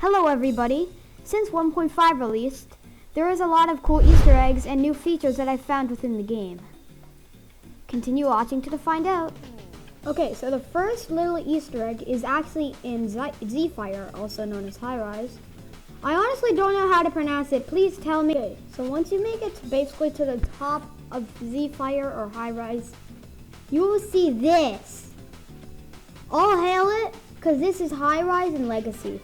Hello everybody! Since 1.5 released, there is a lot of cool Easter eggs and new features that I found within the game. Continue watching to find out. Okay, so the first little Easter egg is actually in Z-Fire, also known as High Rise. I honestly don't know how to pronounce it, please tell me. Okay, so once you make it basically to the top of Z-Fire or High Rise, you will see this. I'll hail it, because this is High Rise and Legacy.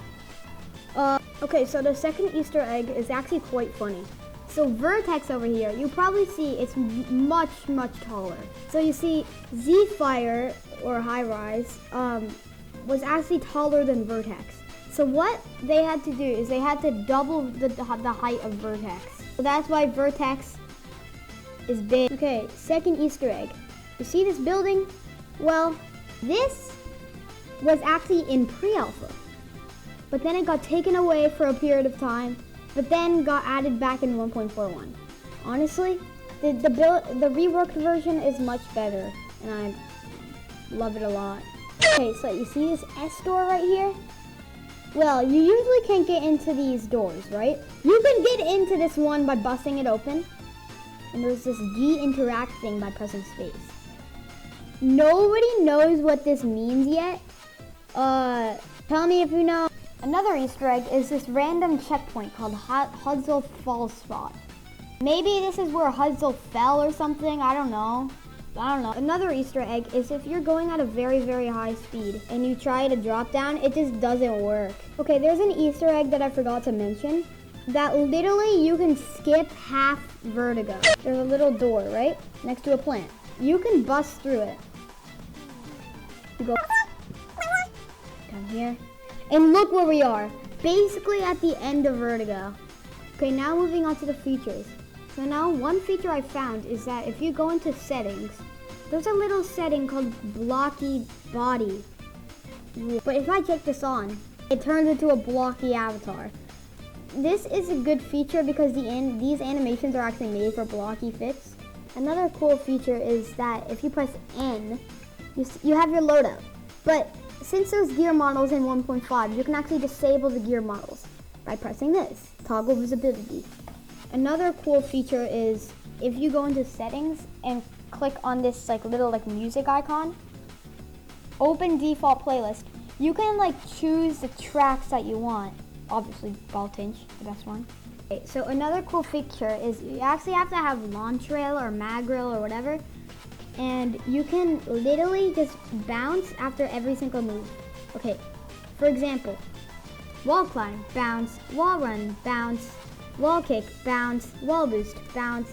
Okay, so the second Easter egg is actually quite funny. So Vertex over here, you probably see it's much taller. So you see Z-Fire or High Rise was actually taller than Vertex. So what they had to do is they had to double the height of Vertex. So that's why Vertex is big. Okay, second Easter egg. You see this building? Well, this was actually in pre-alpha. But then it got taken away for a period of time, but then got added back in 1.41. Honestly, the reworked version is much better, and I love it a lot. Okay, so you see this S door right here? Well, you usually can't get into these doors, right? You can get into this one by busting it open, and there's this G interact thing by pressing space. Nobody knows what this means yet. Tell me if you know. Another Easter egg is this random checkpoint called Hudsel Fall Spot. Maybe this is where Hudsel fell or something, I don't know. Another Easter egg is if you're going at a very high speed and you try to drop down, it just doesn't work. Okay, there's an Easter egg that I forgot to mention, that literally you can skip half vertigo. There's a little door, right? Next to a plant. You can bust through it. You go down here. And look where we are, basically at the end of Vertigo. Okay, now moving on to the features. So now one feature I found is that if you go into settings, there's a little setting called blocky body. But if I take this on, it turns into a blocky avatar. This is a good feature because these animations are actually made for blocky fits. Another cool feature is that if you press N, you have your loadout. But since there's gear models in 1.5, you can actually disable the gear models by pressing this, toggle visibility. Another cool feature is if you go into settings and click on this little music icon, open default playlist, you can choose the tracks that you want. Obviously Ball Tinge, the best one. Okay, so another cool feature is you actually have to have launch rail or mag rail or whatever, and you can literally just bounce after every single move. Okay, for example, wall climb, bounce, wall run, bounce, wall kick, bounce, wall boost, bounce,